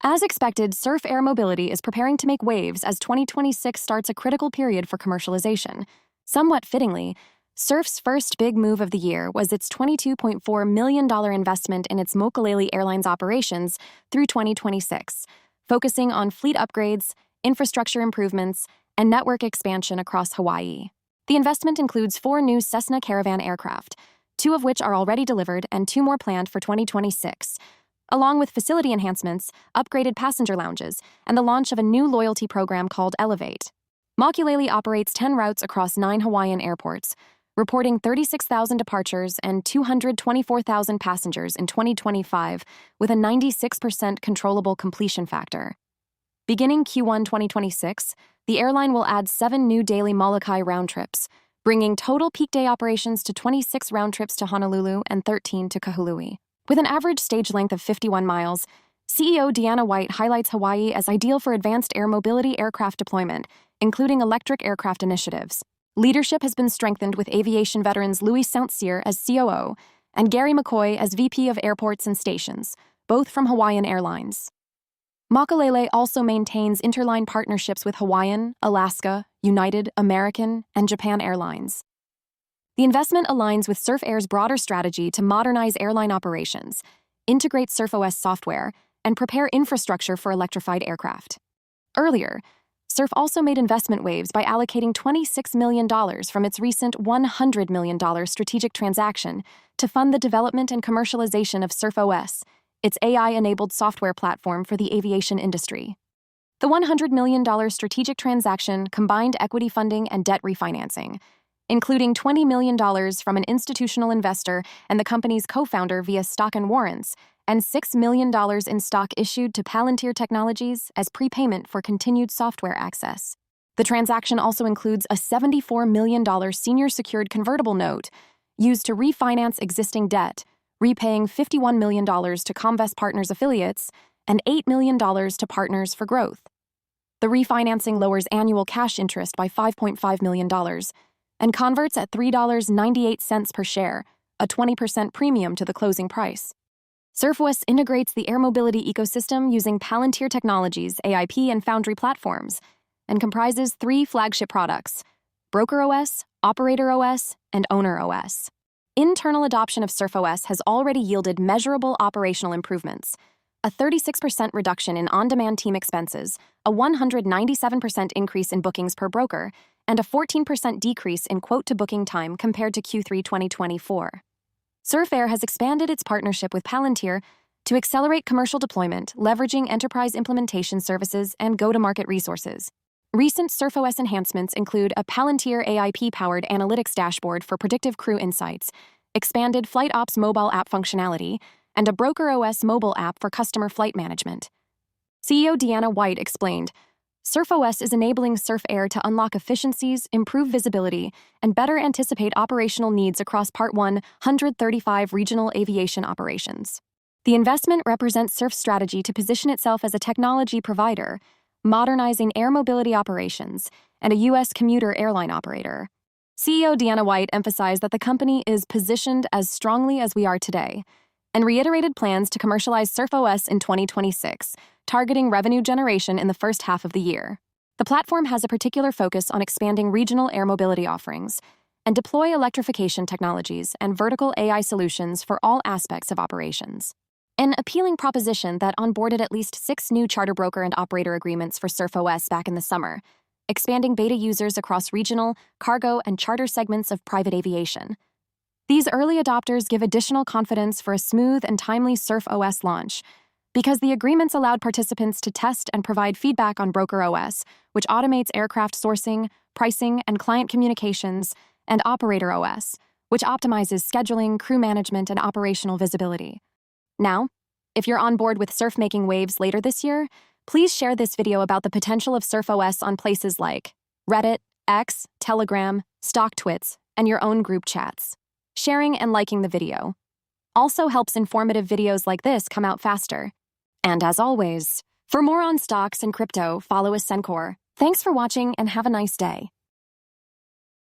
As expected, Surf Air Mobility is preparing to make waves as 2026 starts a critical period for commercialization. Somewhat fittingly, Surf's first big move of the year was its $22.4 million investment in its Mokulele Airlines operations through 2026, focusing on fleet upgrades, infrastructure improvements, and network expansion across Hawaii. The investment includes 4 new Cessna Caravan aircraft, 2 of which are already delivered and 2 more planned for 2026, along with facility enhancements, upgraded passenger lounges, and the launch of a new loyalty program called Elevate. Mokulele operates 10 routes across 9 Hawaiian airports, reporting 36,000 departures and 224,000 passengers in 2025, with a 96% controllable completion factor. Beginning Q1 2026, the airline will add 7 new daily Molokai round trips, bringing total peak day operations to 26 round trips to Honolulu and 13 to Kahului. With an average stage length of 51 miles, CEO Deanna White highlights Hawaii as ideal for advanced air mobility aircraft deployment, including electric aircraft initiatives. Leadership has been strengthened with aviation veterans Louis Saint-Cyr as COO and Gary McCoy as VP of Airports and Stations, both from Hawaiian Airlines. Mokulele also maintains interline partnerships with Hawaiian, Alaska, United, American, and Japan Airlines. The investment aligns with Surf Air's broader strategy to modernize airline operations, integrate SurfOS software, and prepare infrastructure for electrified aircraft. Earlier, Surf also made investment waves by allocating $26 million from its recent $100 million strategic transaction to fund the development and commercialization of SurfOS, its AI-enabled software platform for the aviation industry. The $100 million strategic transaction combined equity funding and debt refinancing, including $20 million from an institutional investor and the company's co-founder via stock and warrants, and $6 million in stock issued to Palantir Technologies as prepayment for continued software access. The transaction also includes a $74 million senior secured convertible note used to refinance existing debt, repaying $51 million to Comvest Partners affiliates and $8 million to Partners for Growth. The refinancing lowers annual cash interest by $5.5 million and converts at $3.98 per share, a 20% premium to the closing price. SurfOS integrates the air mobility ecosystem using Palantir Technologies, AIP, and Foundry platforms, and comprises 3 flagship products: BrokerOS, OperatorOS, and OwnerOS. Internal adoption of SurfOS has already yielded measurable operational improvements: a 36% reduction in on-demand team expenses, a 197% increase in bookings per broker, and a 14% decrease in quote-to-booking time compared to Q3 2024. Surf Air has expanded its partnership with Palantir to accelerate commercial deployment, leveraging enterprise implementation services and go-to-market resources. Recent SurfOS enhancements include a Palantir AIP-powered analytics dashboard for predictive crew insights, expanded Flight Ops mobile app functionality, and a BrokerOS mobile app for customer flight management. CEO Deanna White explained, SurfOS is enabling Surf Air to unlock efficiencies, improve visibility, and better anticipate operational needs across Part 135 regional aviation operations. The investment represents Surf's strategy to position itself as a technology provider, modernizing air mobility operations, and a U.S. commuter airline operator. CEO Deanna White emphasized that the company is positioned as strongly as we are today, and reiterated plans to commercialize SurfOS in 2026, targeting revenue generation in the first half of the year. The platform has a particular focus on expanding regional air mobility offerings and deploy electrification technologies and vertical AI solutions for all aspects of operations. An appealing proposition that onboarded at least 6 new charter broker and operator agreements for SurfOS back in the summer, expanding beta users across regional, cargo, and charter segments of private aviation. These early adopters give additional confidence for a smooth and timely SurfOS launch, because the agreements allowed participants to test and provide feedback on BrokerOS, which automates aircraft sourcing, pricing, and client communications, and OperatorOS, which optimizes scheduling, crew management, and operational visibility. Now, if you're on board with Surf making waves later this year, please share this video about the potential of SurfOS on places like Reddit, X, Telegram, StockTwits, and your own group chats. Sharing and liking the video also helps informative videos like this come out faster. And as always, for more on stocks and crypto, follow Ascencore. Thanks for watching and have a nice day.